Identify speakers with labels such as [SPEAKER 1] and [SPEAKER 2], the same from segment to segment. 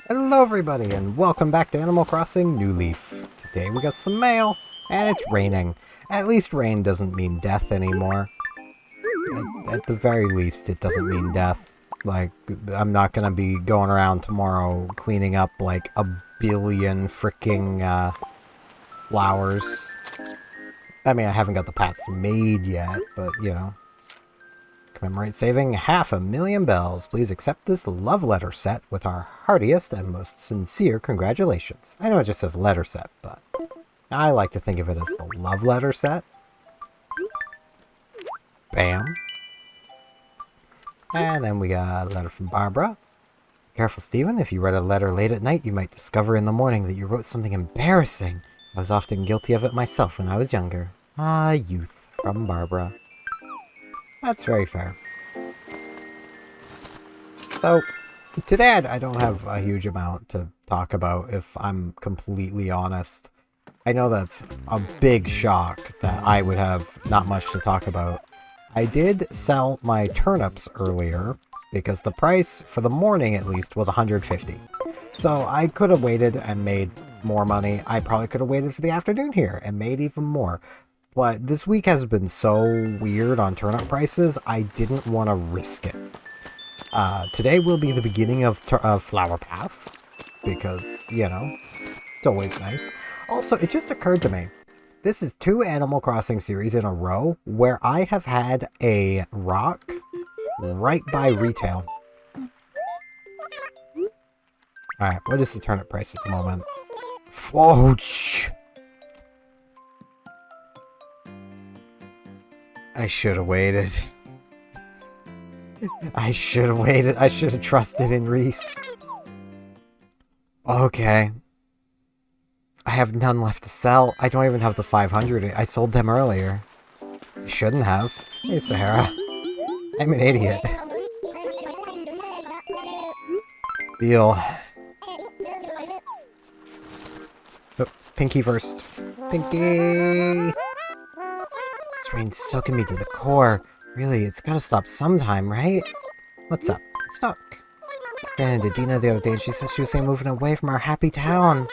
[SPEAKER 1] Hello everybody and welcome back to Animal Crossing New Leaf. Today we got some mail, and it's raining. At least rain doesn't mean death anymore. At the very least, it doesn't mean death. Like, I'm not gonna be going around tomorrow cleaning up like a billion freaking flowers. I mean, I haven't got the paths made yet, but you know. Commemorate saving 500,000 bells. Please accept this love letter set with our heartiest and most sincere congratulations. I know it just says letter set, but I like to think of it as the love letter set. Bam. And then we got a letter from Barbara. Careful, Stephen. If you read a letter late at night, you might discover in the morning that you wrote something embarrassing. I was often guilty of it myself when I was younger. Ah, youth. From Barbara. That's very fair. So, today I don't have a huge amount to talk about, if I'm completely honest. I know that's a big shock that I would have not much to talk about. I did sell my turnips earlier, because the price, for the morning at least, was 150. So I could have waited and made more money. I probably could have waited for the afternoon here and made even more. But this week has been so weird on turnip prices, I didn't want to risk it. Today will be the beginning of flower paths, because, you know, it's always nice. Also, it just occurred to me, this is 2 Animal Crossing series in a row where I have had a rock right by retail. Alright, what is the turnip price at the moment? Oh, I should have waited. I should have waited. I should have trusted in Reese. Okay. I have none left to sell. I don't even have the 500. I sold them earlier. I shouldn't have. Hey, Sahara. I'm an idiot. Deal. Oh, Pinky first. Pinky! This rain's soaking me to the core. Really, it's gotta stop sometime, right? What's up? It's Doc. Ran into Dina the other day and she said she was moving away from our happy town.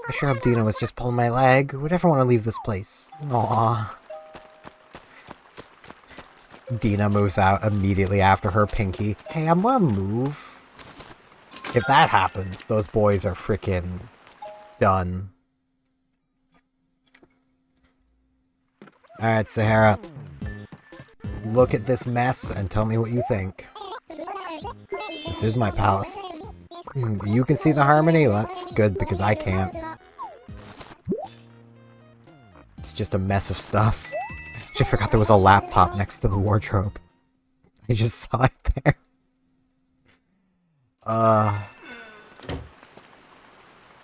[SPEAKER 1] I sure hope Dina was just pulling my leg. Who'd ever want to leave this place? Aww. Dina moves out immediately after her, Pinky. Hey, I'm gonna move. If that happens, those boys are freaking done. Alright, Sahara. Look at this mess and tell me what you think. This is my palace. You can see the harmony? Well, that's good because I can't. It's just a mess of stuff. I just forgot there was a laptop next to the wardrobe. I just saw it there.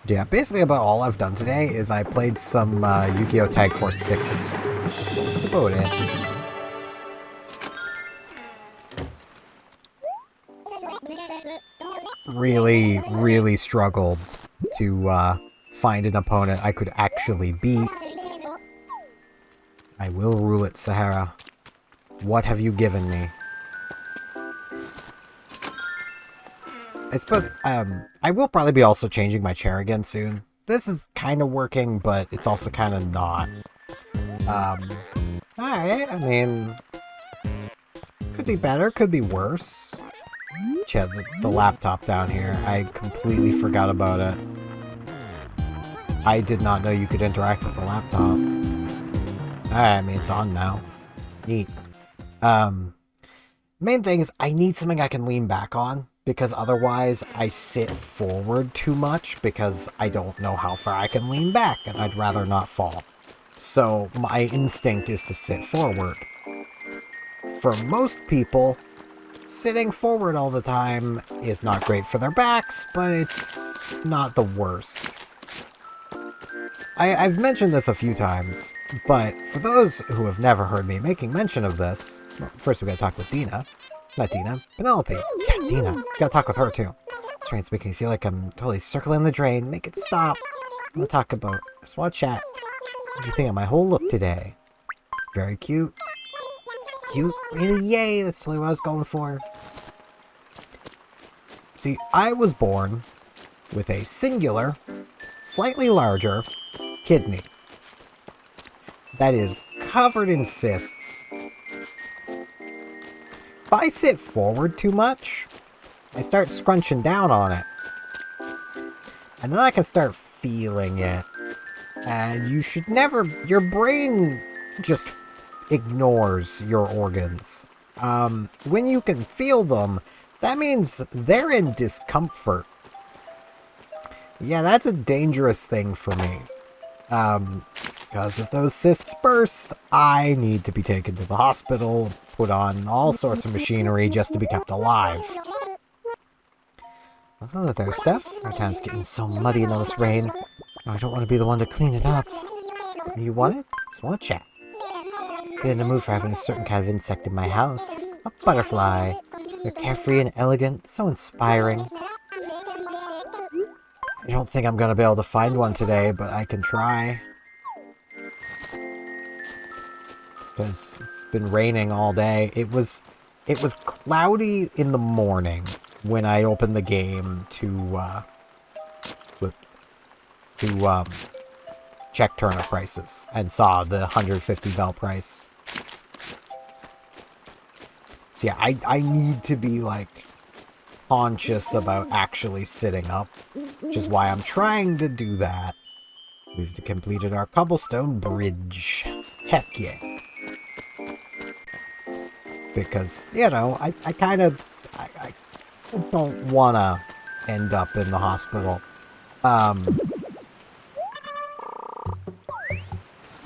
[SPEAKER 1] Yeah, basically about all I've done today is I played some Yu-Gi-Oh! Tag Force 6. That's about it. Really struggled to find an opponent I could actually beat. I will rule it, Sahara. What have you given me? I suppose, I will probably be also changing my chair again soon. This is kind of working, but it's also kind of not. Alright, I mean, could be better, could be worse. Yeah, the laptop down here. I completely forgot about it. I did not know you could interact with the laptop. Alright, I mean, it's on now. Neat. Main thing is I need something I can lean back on, because otherwise I sit forward too much because I don't know how far I can lean back, and I'd rather not fall. So my instinct is to sit forward. For most people, sitting forward all the time is not great for their backs, but it's not the worst. I've mentioned this a few times, but for those who have never heard me making mention of this, well, first we gotta talk with Dina. Not Dina, Penelope. Yeah, Dina. Gotta talk with her too. This rain's making me feel like I'm totally circling the drain. Make it stop. I wanna talk about, just wanna chat. What do you think of my whole look today? Very cute. Cute? Really? Yay! That's totally what I was going for. See, I was born with a singular, slightly larger kidney that is covered in cysts. If I sit forward too much, I start scrunching down on it. And then I can start feeling it. And you should never... Your brain just ignores your organs. When you can feel them, that means they're in discomfort. Yeah, that's a dangerous thing for me. Because if those cysts burst, I need to be taken to the hospital, put on all sorts of machinery just to be kept alive. Well, hello there, Steph. Our town's getting so muddy in all this rain. I don't want to be the one to clean it up. You want it? Just want to chat. Been in the mood for having a certain kind of insect in my house. A butterfly. They're carefree and elegant, so inspiring. I don't think I'm gonna be able to find one today, but I can try. Because it's been raining all day. It was cloudy in the morning when I opened the game to check turnip prices and saw the 150 bell price. So yeah, I need to be like conscious about actually sitting up, which is why I'm trying to do that. We've completed our cobblestone bridge. Heck yeah. Because, you know, I don't want to end up in the hospital.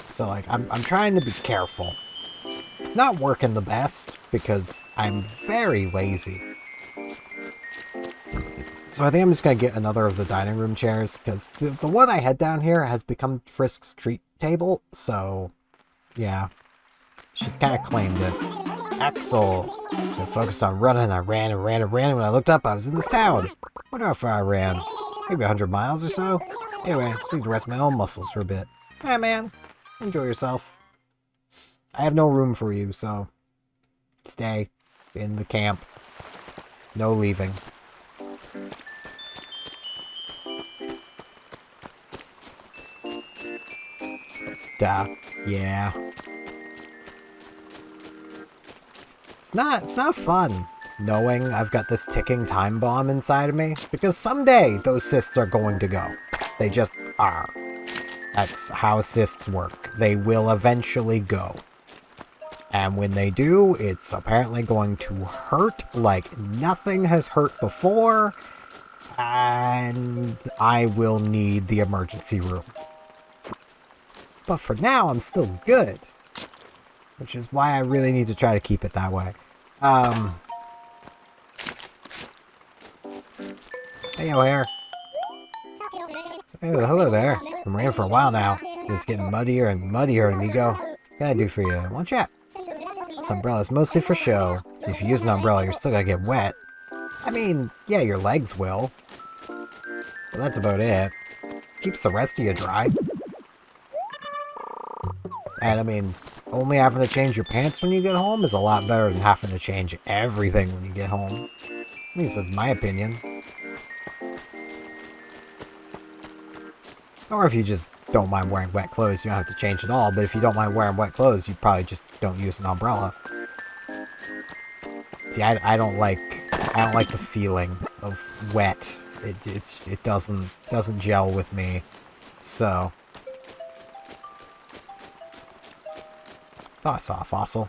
[SPEAKER 1] So, like, I'm trying to be careful. Not working the best, because I'm very lazy. So I think I'm just going to get another of the dining room chairs, because the one I had down here has become Frisk's treat table, so, yeah. She's kind of claimed it. Axel! So I focused on running, I ran and ran and ran, and when I looked up, I was in this town. Wonder how far I ran. Maybe 100 miles or so? Anyway, I just need to rest my own muscles for a bit. Alright, man. Enjoy yourself. I have no room for you, so stay in the camp. No leaving. But, yeah. It's not fun knowing I've got this ticking time bomb inside of me, because someday those cysts are going to go. They just are. That's how cysts work. They will eventually go. And when they do, it's apparently going to hurt like nothing has hurt before, and I will need the emergency room. But for now, I'm still good, which is why I really need to try to keep it that way. Hey, O'Hare. Oh, hello there. It's been raining for a while now. It's getting muddier and muddier, amigo. What can I do for you? One chat. This umbrella's mostly for show. If you use an umbrella, you're still gonna get wet. I mean, yeah, your legs will. But that's about it. Keeps the rest of you dry. And I mean, only having to change your pants when you get home is a lot better than having to change everything when you get home. At least that's my opinion. Or if you just don't mind wearing wet clothes, you don't have to change at all. But if you don't mind wearing wet clothes, you probably just don't use an umbrella. See, I don't like the feeling of wet. It doesn't gel with me. So thought I saw a fossil.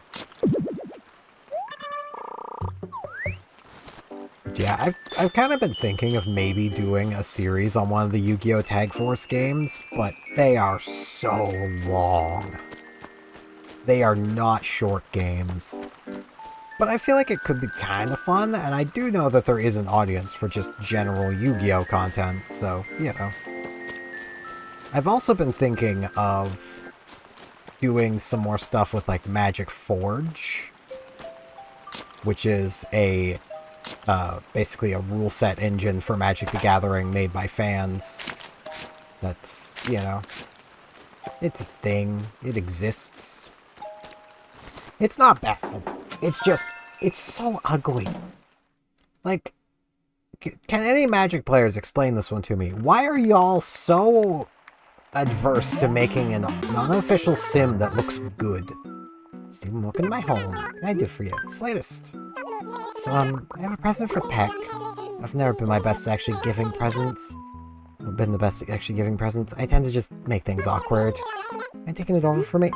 [SPEAKER 1] Yeah, I've kind of been thinking of maybe doing a series on one of the Yu-Gi-Oh! Tag Force games, but they are so long. They are not short games. But I feel like it could be kind of fun, and I do know that there is an audience for just general Yu-Gi-Oh! Content, so, you know. I've also been thinking of doing some more stuff with, like, Magic Forge, which is a basically a rule set engine for Magic the Gathering made by fans. That's, you know, it's a thing. It exists. It's not bad. It's just, it's so ugly. Like, Can any Magic players explain this one to me? Why are y'all so adverse to making an unofficial sim that looks good? Stephen, welcome to my home. What can I do for you? Slightest. So, I have a present for Peck. I've never been my best at actually giving presents. I've been the best at actually giving presents. I tend to just make things awkward. Am I taking it over for me?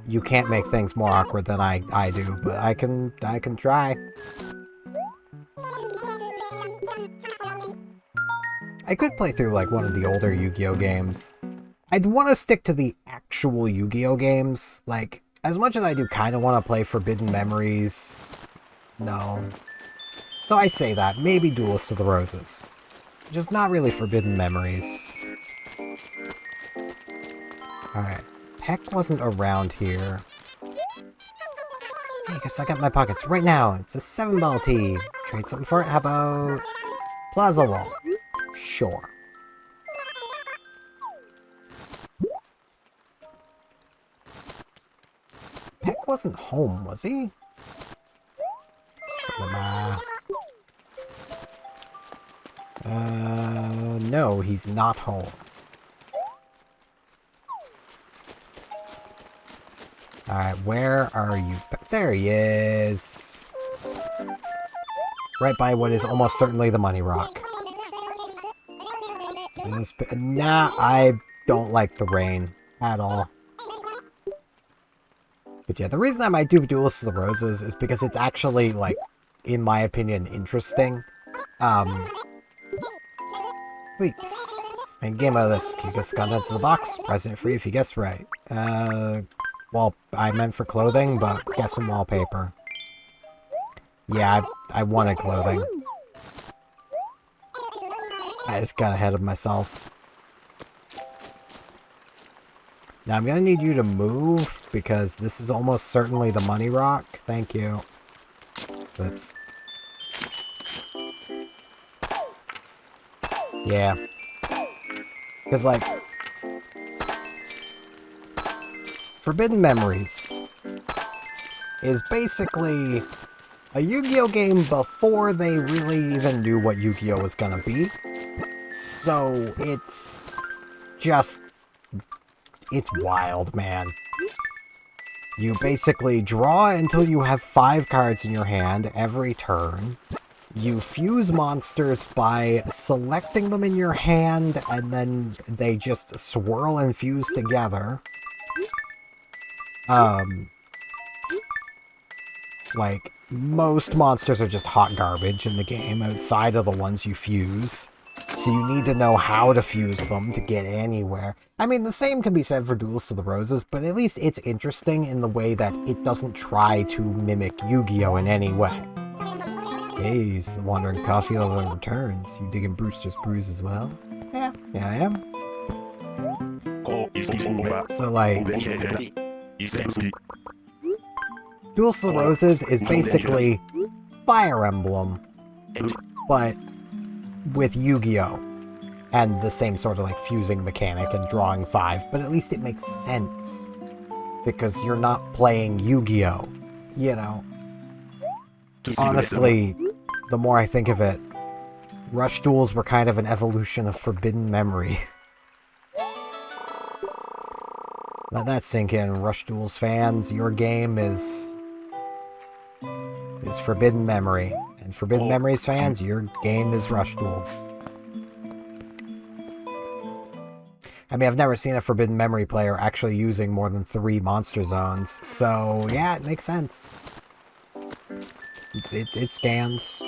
[SPEAKER 1] You can't make things more awkward than I do, but I can try. I could play through like one of the older Yu-Gi-Oh games. I'd want to stick to the actual Yu-Gi-Oh games. Like, as much as I do kind of want to play Forbidden Memories, no. Though I say that, maybe Duelist of the Roses. Just not really Forbidden Memories. Alright. Peck wasn't around here. Hey, guess I got my pockets right now. It's a 7-ball tee. Trade something for it? How about Plaza Wall? Sure. Peck wasn't home, was he? No, he's not home. Alright, where are you? There he is! Right by what is almost certainly the Money Rock. Nah, I don't like the rain at all. But yeah, the reason I might do Duelist of the Roses is because it's actually, like, in my opinion, interesting. Please. Let's make a game out of this. Can you guess the contents of the box? Present free if you guess right. Well, I meant for clothing, but guess some wallpaper. Yeah, I wanted clothing. I just got ahead of myself. Now I'm gonna need you to move, because this is almost certainly the Money Rock. Thank you. Oops. Yeah. Because, like, Forbidden Memories is basically a Yu-Gi-Oh game before they really even knew what Yu-Gi-Oh was gonna be. So, it's just... it's wild, man. You basically draw until you have 5 cards in your hand every turn. You fuse monsters by selecting them in your hand, and then they just swirl and fuse together. Like, most monsters are just hot garbage in the game, outside of the ones you fuse. So you need to know how to fuse them to get anywhere. I mean, the same can be said for Duelist of the Roses, but at least it's interesting in the way that it doesn't try to mimic Yu-Gi-Oh! In any way. Hey, the Wandering Coffee Lover returns. You digging Brewster's Brews as well? Yeah, I am. So, like... Duelist of the Roses is basically Fire Emblem, but with Yu-Gi-Oh! And the same sort of, like, fusing mechanic and drawing 5, but at least it makes sense. Because you're not playing Yu-Gi-Oh! You know? Honestly, the more I think of it, Rush Duels were kind of an evolution of Forbidden Memory. Let that sink in, Rush Duels fans. Your game is Forbidden Memory. And Forbidden Memories fans, your game is Rush Duel. I mean, I've never seen a Forbidden Memory player actually using more than 3 monster zones, so yeah, it makes sense. It scans.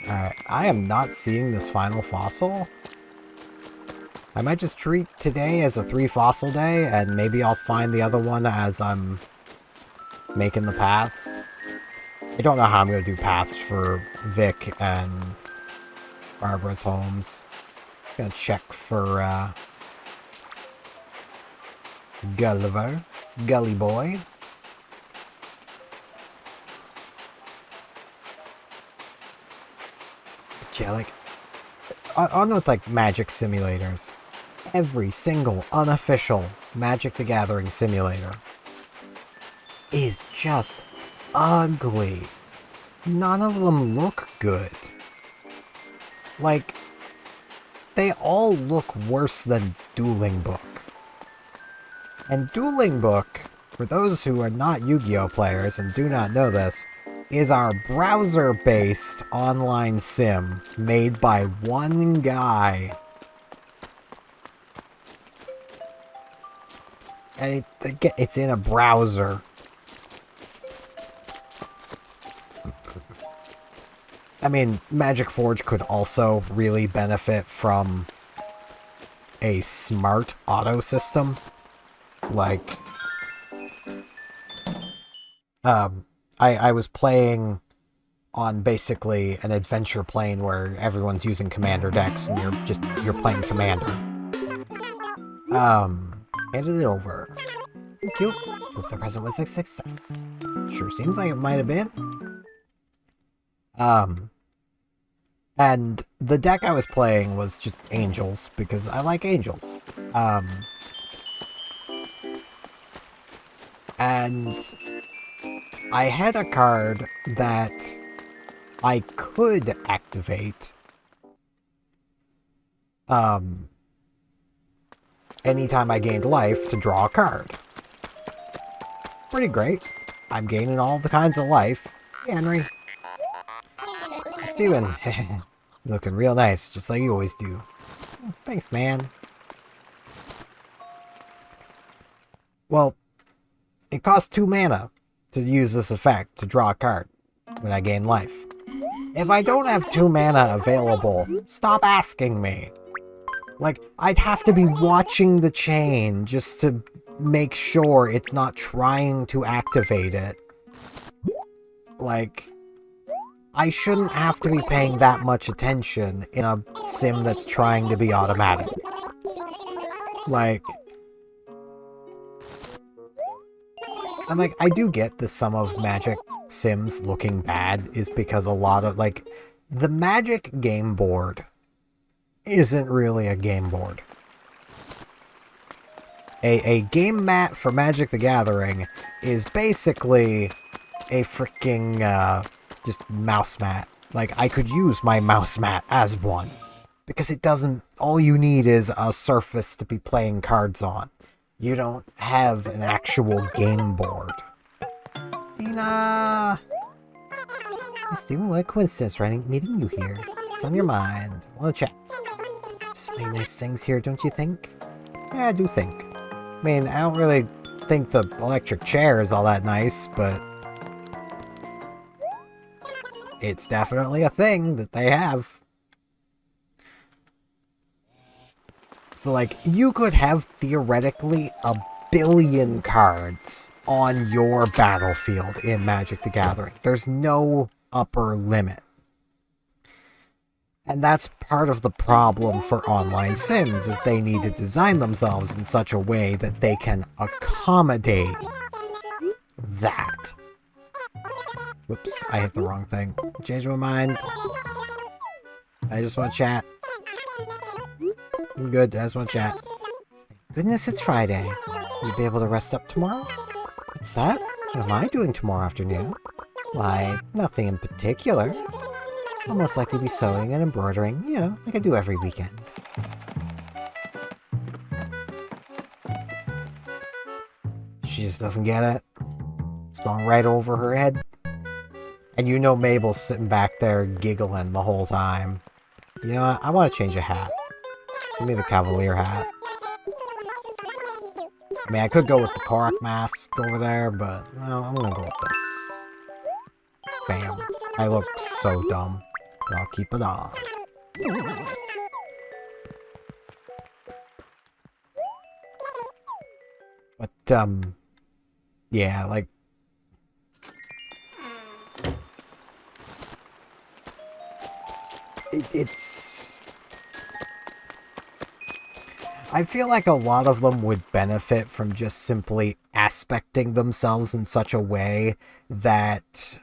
[SPEAKER 1] Alright, I am not seeing this final fossil. I might just treat today as a 3 fossil day, and maybe I'll find the other one as I'm making the paths. I don't know how I'm going to do paths for Vic and Barbara's homes. I'm going to check for Gulliver, Gully Boy. Yeah, like, on with, like, Magic simulators. Every single unofficial Magic the Gathering simulator is just ugly. none of them look good. Like, they all look worse than Dueling Book. And Dueling Book, for those who are not Yu-Gi-Oh! Players and do not know this, is our browser-based online sim made by one guy. And it's in a browser. I mean, Magic Forge could also really benefit from a smart auto system. Like, I was playing on basically an adventure plane where everyone's using commander decks and you're playing commander. Handed it over. Thank you. Hope the present was a success. Sure seems like it might have been. And the deck I was playing was just Angels, because I like Angels. And I had a card that I could activate anytime I gained life to draw a card. Pretty great. I'm gaining all the kinds of life. Hey, Henry. Steven. Looking real nice, just like you always do. Thanks, man. Well, it costs 2 mana to use this effect to draw a card when I gain life. If I don't have 2 mana available, stop asking me. Like, I'd have to be watching the chain just to make sure it's not trying to activate it. Like, I shouldn't have to be paying that much attention in a sim that's trying to be automatic. Like, and like, I do get that some of Magic sims looking bad is because a lot of, like, the Magic game board isn't really a game board. A game mat for Magic the Gathering is basically a freaking, just mouse mat. Like, I could use my mouse mat as one. Because it doesn't... all you need is a surface to be playing cards on. You don't have an actual game board. Nina! Hey, Steven, what a coincidence meeting you here. What's on your mind? I want to chat. So many nice things here, don't you think? Yeah, I do think. I mean, I don't really think the electric chair is all that nice, but it's definitely a thing that they have. So, like, you could have theoretically 1 billion cards on your battlefield in Magic the Gathering. There's no upper limit. And that's part of the problem for online sims, is they need to design themselves in such a way that they can accommodate that. Whoops, I hit the wrong thing. Changed my mind. I just want to chat. I'm good, I just want to chat. Goodness, it's Friday. You'll be able to rest up tomorrow? What's that? What am I doing tomorrow afternoon? Why, nothing in particular. I'll most likely be sewing and embroidering, you know, like I do every weekend. She just doesn't get it. It's going right over her head. And you know Mabel's sitting back there giggling the whole time. You know what? I want to change a hat. Give me the Cavalier hat. I mean, I could go with the Korok mask over there, but no, I'm gonna go with this. Bam. I look so dumb. But I'll keep it on. But, yeah, like... It's... I feel like a lot of them would benefit from just simply aspecting themselves in such a way that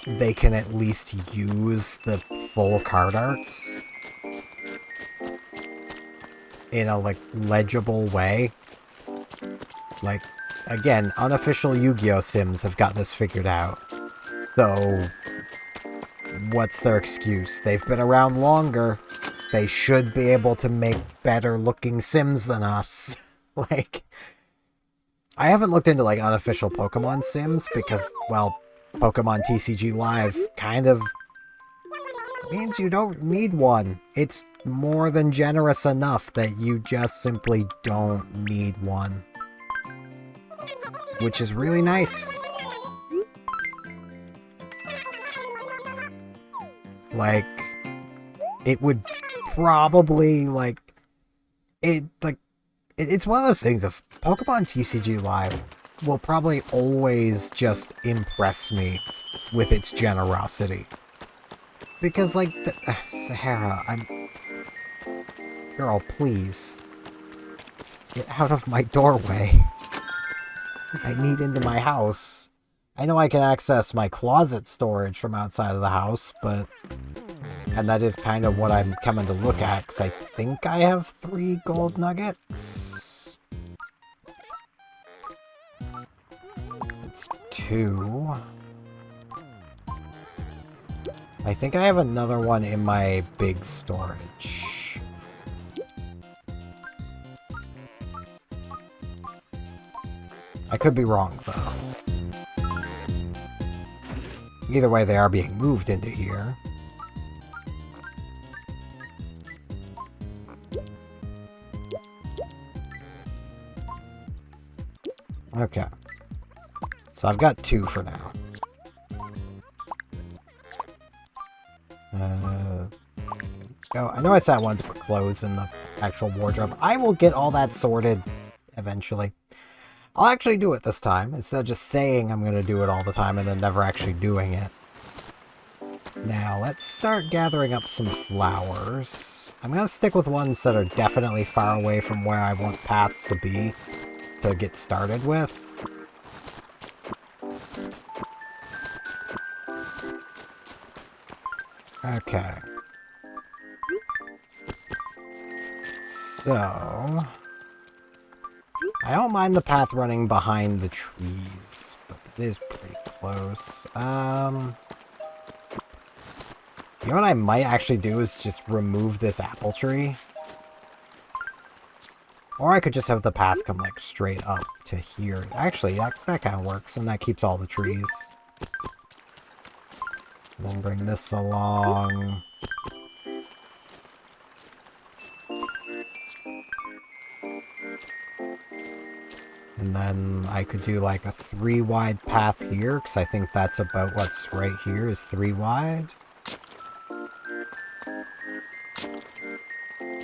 [SPEAKER 1] they can at least use the full card arts in a, like, legible way. Like, again, unofficial Yu-Gi-Oh! Sims have got this figured out. So, what's their excuse? They've been around longer. They should be able to make better-looking Sims than us. Like, I haven't looked into, like, unofficial Pokemon Sims because, well, Pokemon TCG Live kind of means you don't need one. It's more than generous enough that you just simply don't need one. Which is really nice. Like, it would probably, like, it's one of those things of Pokemon TCG Live will probably always just impress me with its generosity. Because, like, Sahara, Girl, please. Get out of my doorway. I need into my house. I know I can access my closet storage from outside of the house, but... And that is kind of what I'm coming to look at, because I think I have 3 gold nuggets. It's 2. I think I have another one in my big storage. I could be wrong, though. Either way, they are being moved into here. Okay. So I've got 2 for now. Go. I know I said I wanted to put clothes in the actual wardrobe. I will get all that sorted eventually. I'll actually do it this time, instead of just saying I'm going to do it all the time and then never actually doing it. Now, let's start gathering up some flowers. I'm going to stick with ones that are definitely far away from where I want paths to be to get started with. Okay. So... I don't mind the path running behind the trees, but that is pretty close. You know what I might actually do is just remove this apple tree. Or I could just have the path come, like, straight up to here. Actually, that kind of works, and that keeps all the trees. And then bring this along. And then I could do, like, a 3 wide path here, because I think that's about what's right here is 3 wide.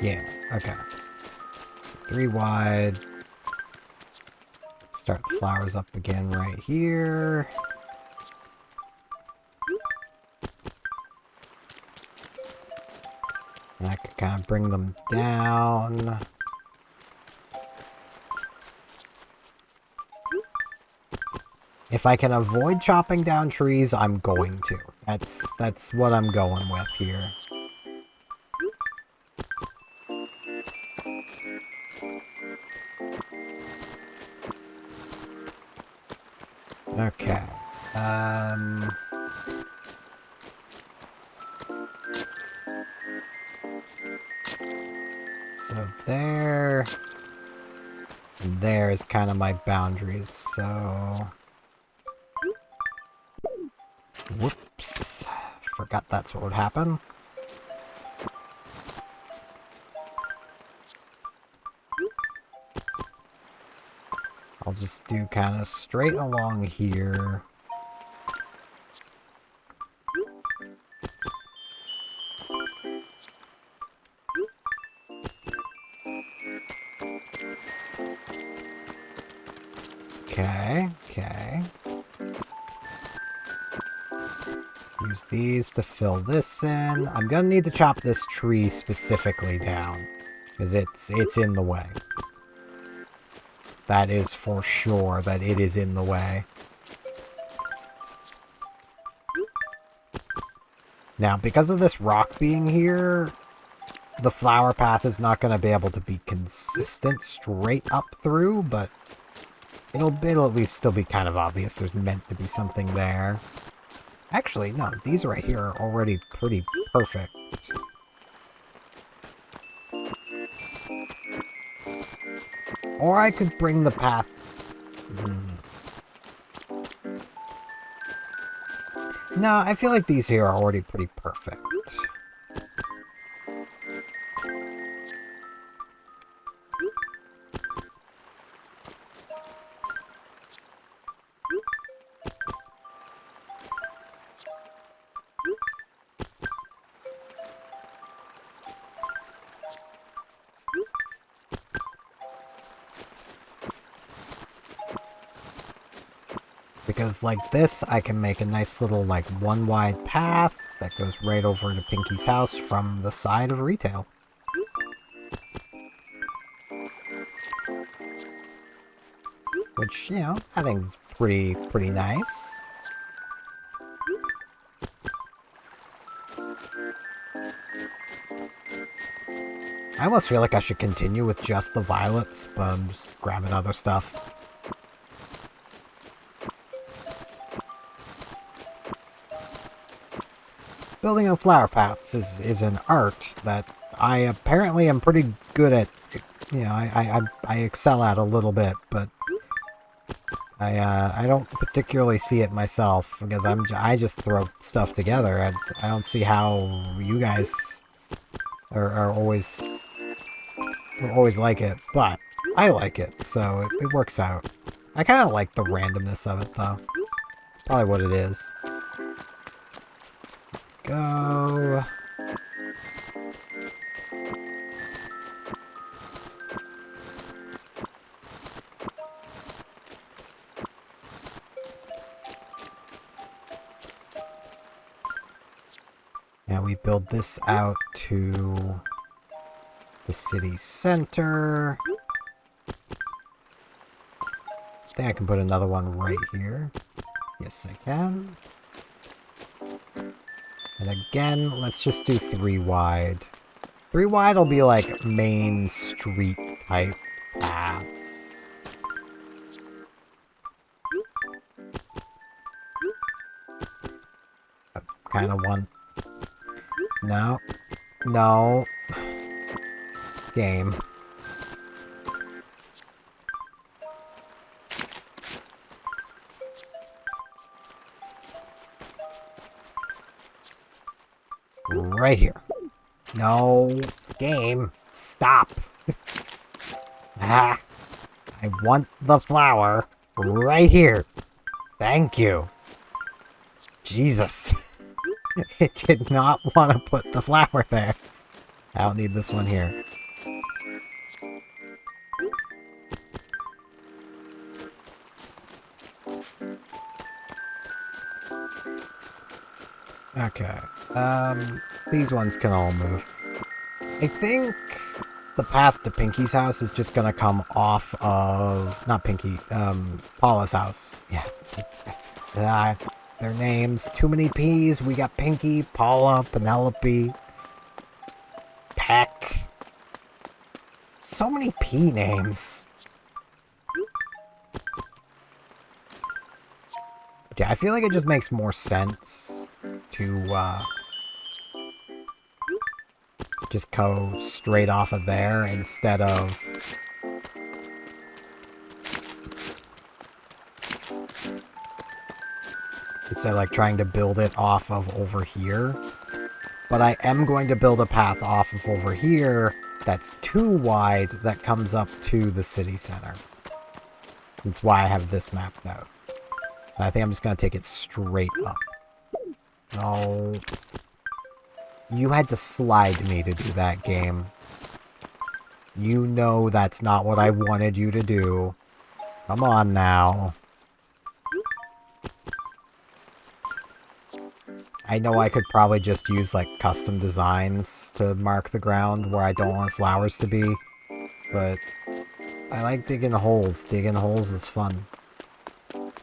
[SPEAKER 1] Yeah, okay. 3 wide. Start the flowers up again right here. And I could kind of bring them down. If I can avoid chopping down trees, I'm going to. That's what I'm going with here. Okay. So there is kind of my boundaries, so... Whoops. Forgot that's what would happen. I'll just do kind of straight along here. Okay, okay. Use these to fill this in. I'm gonna need to chop this tree specifically down, because it's in the way. That is for sure that it is in the way. Now, because of this rock being here, the flower path is not going to be able to be consistent straight up through, but It'll at least still be kind of obvious there's meant to be something there. Actually, no, these right here are already pretty perfect. Or I could bring the path... No, I feel like these here are already pretty perfect. Because like this, I can make a nice little like one wide path that goes right over to Pinky's house from the side of retail. Which, you know, I think is pretty nice. I almost feel like I should continue with just the violets, but I'm just grabbing other stuff. Building on flower paths is an art that I apparently am pretty good at. You know, I excel at a little bit, but I don't particularly see it myself because I just throw stuff together. I don't see how you guys are always like it, but I like it, so it works out. I kind of like the randomness of it, though. It's probably what it is. Go. Now we build this out to the city center. I think I can put another one right here. Yes, I can. And again, let's just do 3 wide. 3 wide will be like main street type paths. I kind of want... No. No. Game. Right here. No. Game. Stop. Ah. I want the flower right here. Thank you. Jesus. It did not want to put the flower there. I don't need this one here. Okay. These ones can all move. I think the path to Pinky's house is just gonna come off of... Not Pinky, Paula's house. Yeah. Their names. Too many P's. We got Pinky, Paula, Penelope, Peck. So many P names. Yeah, I feel like it just makes more sense to, just go straight off of there instead of... like trying to build it off of over here. But I am going to build a path off of over here that's too wide that comes up to the city center. That's why I have this mapped out. And I think I'm just going to take it straight up. No. You had to slide me to do that, game. You know that's not what I wanted you to do. Come on now. I know I could probably just use, like, custom designs to mark the ground where I don't want flowers to be. But I like digging holes. Digging holes is fun. Alright,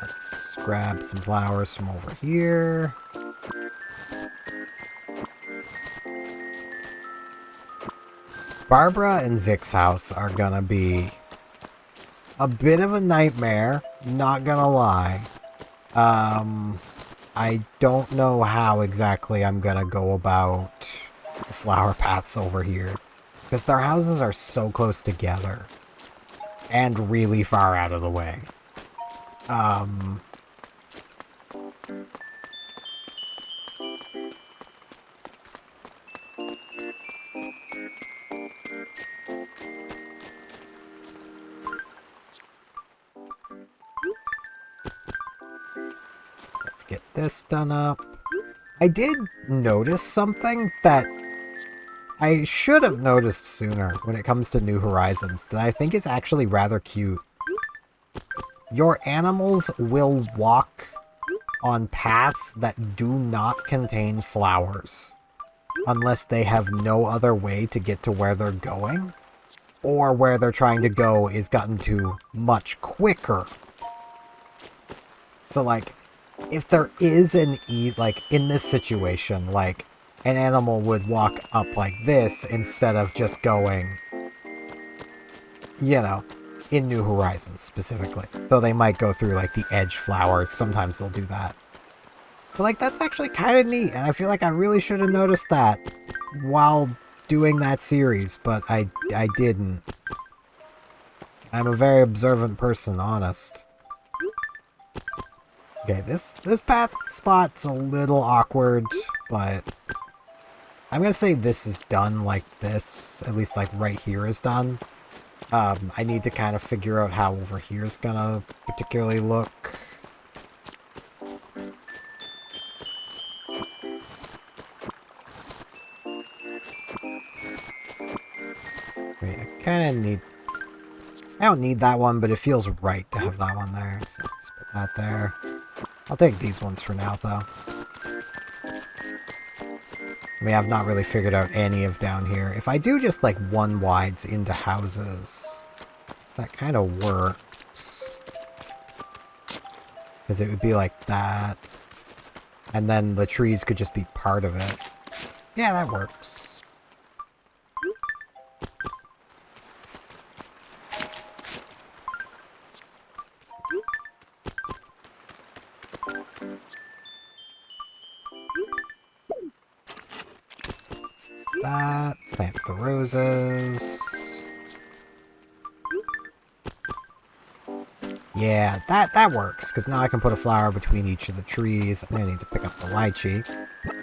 [SPEAKER 1] let's grab some flowers from over here. Barbara and Vic's house are gonna be a bit of a nightmare, not gonna lie. I don't know how exactly I'm gonna go about the flower paths over here. Because their houses are so close together. And really far out of the way. Let's get this done up. I did notice something that I should have noticed sooner when it comes to New Horizons that I think is actually rather cute. Your animals will walk on paths that do not contain flowers unless they have no other way to get to where they're going, or where they're trying to go is gotten to much quicker. So, like, if there is an like, in this situation, like, an animal would walk up like this instead of just going, you know, in New Horizons specifically. Though they might go through, like, the edge flower. Sometimes they'll do that. But, like, that's actually kind of neat, and I feel like I really should have noticed that while doing that series, but I didn't. I'm a very observant person, honest. Okay, this path spot's a little awkward, but I'm gonna say this is done like this. At least, like, right here is done. I need to kind of figure out how over here is gonna particularly look. Wait, I kind of need... I don't need that one, but it feels right to have that one there, so let's put that there. I'll take these ones for now, though. I mean, I've not really figured out any of down here. If I do just, like, one wides into houses, that kind of works. Because it would be like that. And then the trees could just be part of it. Yeah, that works. That, plant the roses. Yeah, that works, because now I can put a flower between each of the trees. I'm gonna need to pick up the lychee.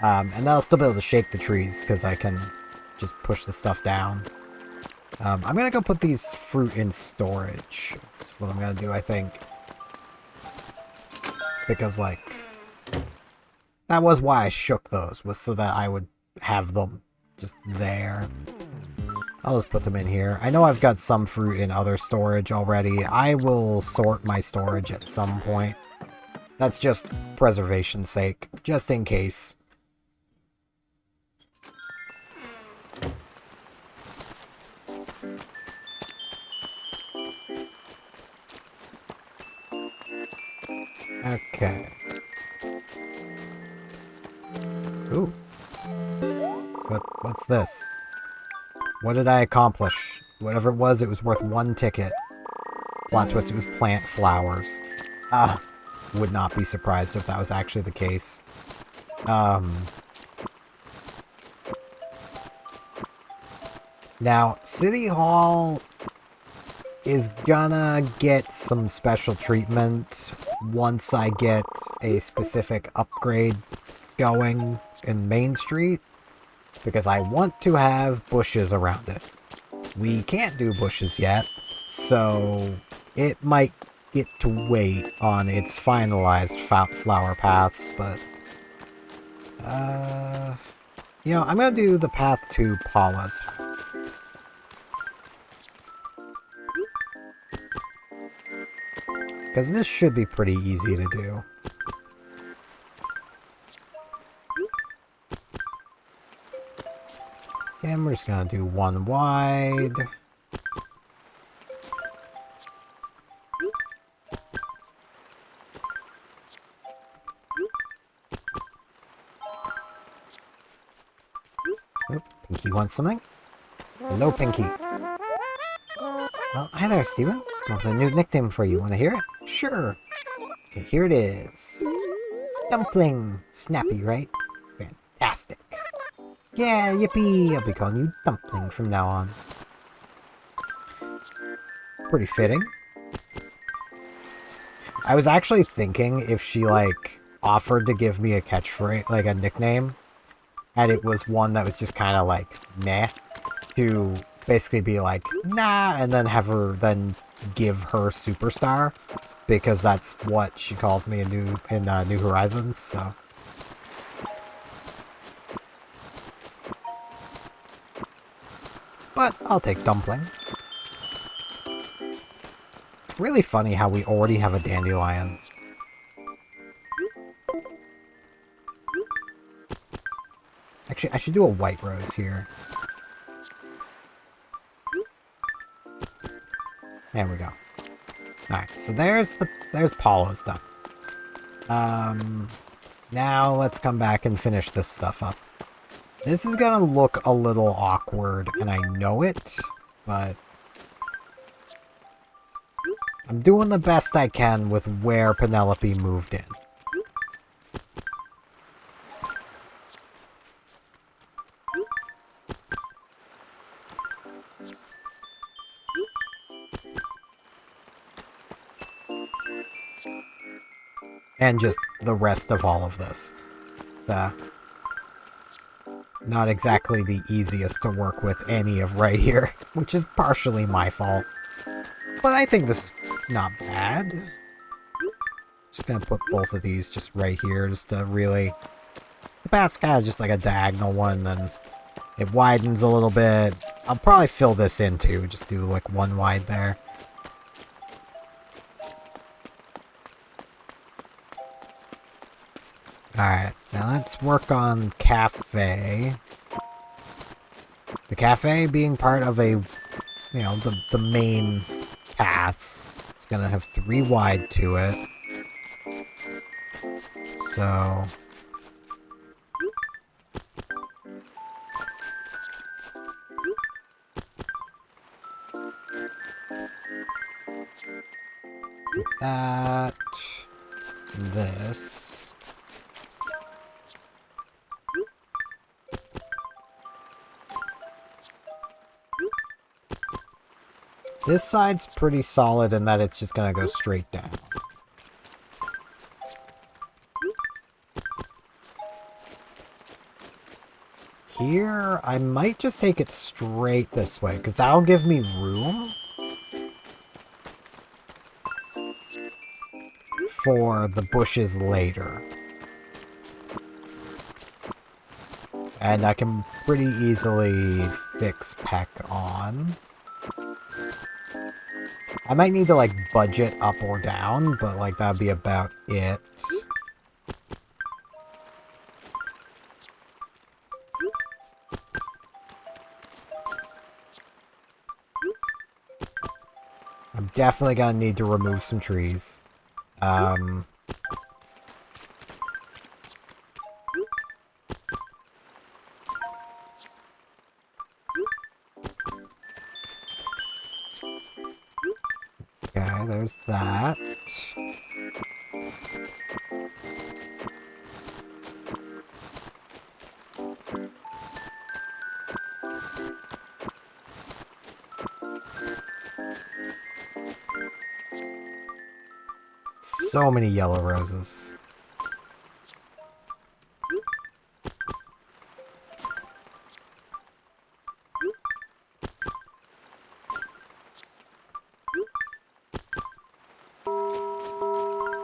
[SPEAKER 1] And that'll still be able to shake the trees, because I can just push the stuff down. I'm gonna go put these fruit in storage. That's what I'm gonna do, I think. Because, like, that was why I shook those, was so that I would have them just there. I'll just put them in here. I know I've got some fruit in other storage already. I will sort my storage at some point. That's just preservation's sake, just in case. Okay. Ooh. So what's this? What did I accomplish? Whatever it was worth one ticket. Plot twist, it was plant flowers. Would not be surprised if that was actually the case. Now, City Hall is gonna get some special treatment once I get a specific upgrade going in Main Street, because I want to have bushes around it. We can't do bushes yet, so it might get to wait on its finalized flower paths, but you know, I'm gonna do the path to Paula's house. Because this should be pretty easy to do. And we're just gonna do one wide. Oh, Pinky wants something. Hello, Pinky. Well, hi there, Steven. Well, a new nickname for you. Want to hear it? Sure. Okay, here it is. Dumpling. Snappy, right? Fantastic. Yeah, yippee! I'll be calling you Dumpling from now on. Pretty fitting. I was actually thinking if she, like, offered to give me a catchphrase, like a nickname, and it was one that was just kind of like, meh, to basically be like, nah, and then have her then give her Superstar, because that's what she calls me in New Horizons, so. But I'll take Dumpling. It's really funny how we already have a Dandelion. Actually, I should do a White Rose here. There we go. Alright, so there's Paula's done. Now let's come back and finish this stuff up. This is gonna look a little awkward, and I know it, but I'm doing the best I can with where Penelope moved in. And just the rest of all of this. Not exactly the easiest to work with any of right here, which is partially my fault. But I think this is not bad. Just gonna put both of these just right here, just to really... The path's kind of just like a diagonal one, then it widens a little bit. I'll probably fill this in too, just do like one wide there. Alright, now let's work on Cafe. The Cafe being part of a, you know, the main paths. It's gonna have 3 wide to it. So... that... this... This side's pretty solid in that it's just gonna go straight down. Here, I might just take it straight this way, because that'll give me room for the bushes later. And I can pretty easily fix Peck on. I might need to, like, budget up or down, but, like, that'd be about it. I'm definitely gonna need to remove some trees. Okay, there's that. So many yellow roses.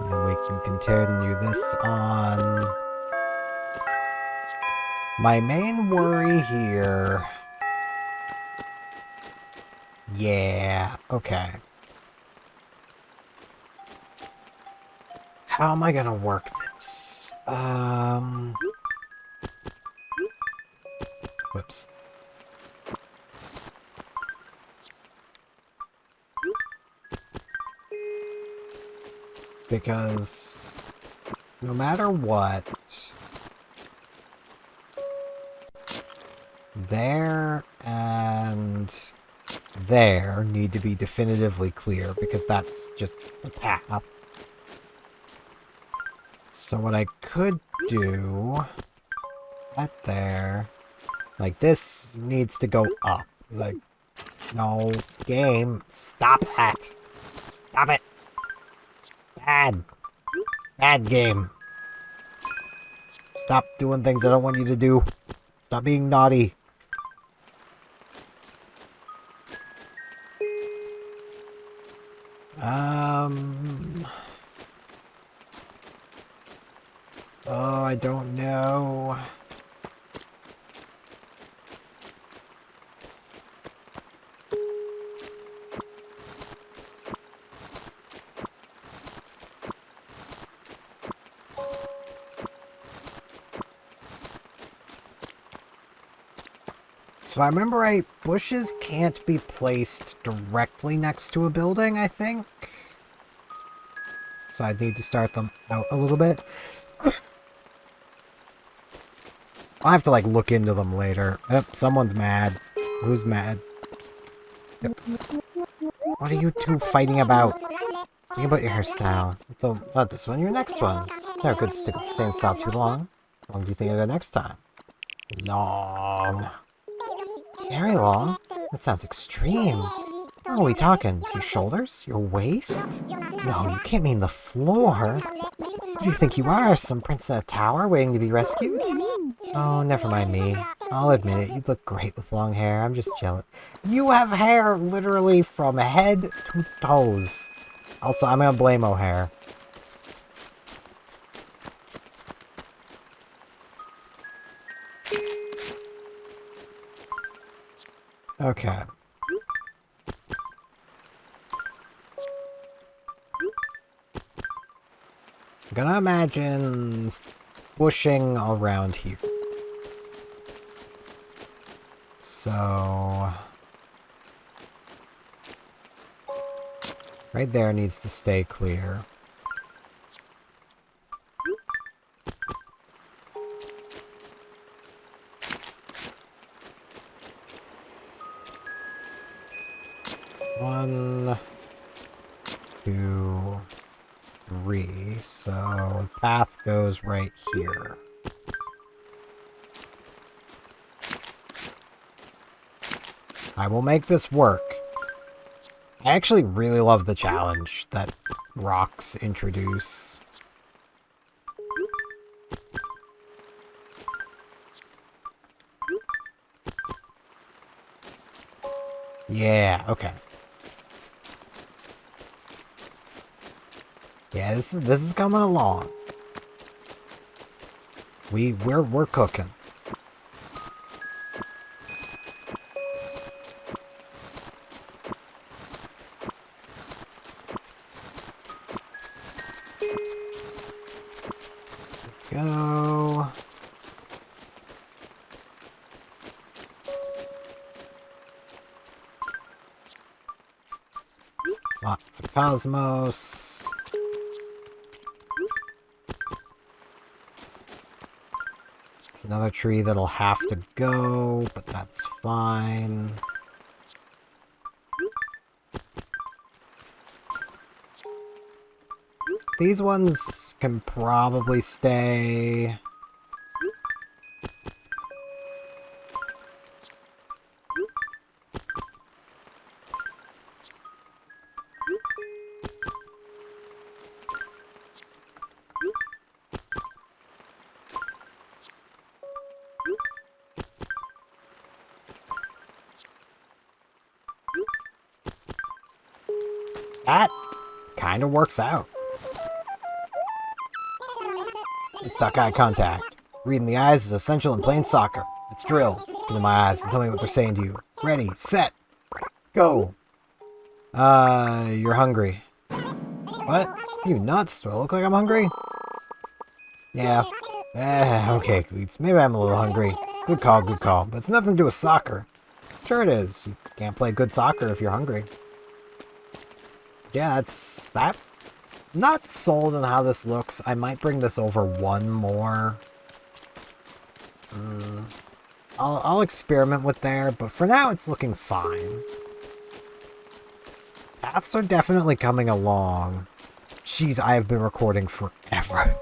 [SPEAKER 1] And we can continue this on. My main worry here... Yeah, okay. How am I gonna work this? Whoops. Because no matter what, there and there need to be definitively clear because that's just the path. So what I could do, that there, like this needs to go up. Like, no, game, stop that. Stop it. Bad. Bad game. Stop doing things I don't want you to do. Stop being naughty. Oh, I don't know. So if I remember right, bushes can't be placed directly next to a building, I think. So I'd need to start them out a little bit. I'll have to, like, look into them later. Yep, someone's mad. Who's mad? Yep. What are you two fighting about? Think about your hairstyle. Not this one, your next one. Never good to stick with the same style too long. How long do you think I'll go next time? Long. Very long? That sounds extreme. How are we talking? Your shoulders? Your waist? No, you can't mean the floor. Who do you think you are? Some prince in a tower waiting to be rescued? Oh, never mind me. I'll admit it, you look great with long hair. I'm just jealous. You have hair literally from head to toes. Also, I'm gonna blame O'Hare. Okay. I'm gonna imagine bushing around here. So... right there needs to stay clear. One, two, three. So the path goes right here. I will make this work. I actually really love the challenge that rocks introduce. Yeah, okay. Yeah, this is coming along. We're cooking. Go. Lots of cosmos. It's another tree that'll have to go, but that's fine. These ones can probably stay. That kind of works out. It's stuck eye contact. Reading the eyes is essential in playing soccer. It's drill. Look into my eyes and tell me what they're saying to you. Ready, set, go. You're hungry. What? You nuts? Do I look like I'm hungry? Yeah. Okay, Cleats. Maybe I'm a little hungry. Good call, good call. But it's nothing to do with soccer. Sure it is. You can't play good soccer if you're hungry. Yeah, that's that. Not sold on how this looks. I might bring this over one more. I'll experiment with there, but for now it's looking fine. paths are definitely coming along. Jeez, I have been recording forever.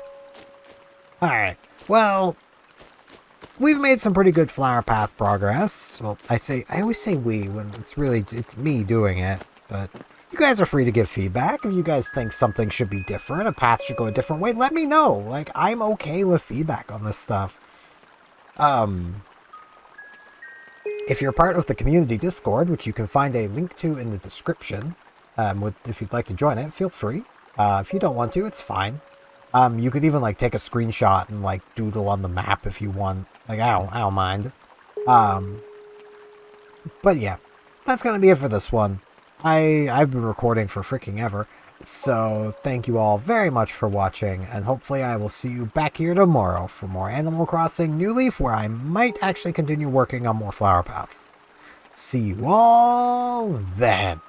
[SPEAKER 1] Alright, well, we've made some pretty good flower path progress. Well, I always say we when it's me doing it, but you guys are free to give feedback. If you guys think something should be different, a path should go a different way, let me know. Like, I'm okay with feedback on this stuff. If you're part of the community Discord, which you can find a link to in the description, if you'd like to join it, feel free. If you don't want to, it's fine. You could even, like, take a screenshot and, like, doodle on the map if you want. Like, I don't mind. But yeah, that's gonna be it for this one. I've been recording for freaking ever, so thank you all very much for watching, and hopefully I will see you back here tomorrow for more Animal Crossing New Leaf, where I might actually continue working on more flower paths. See you all then.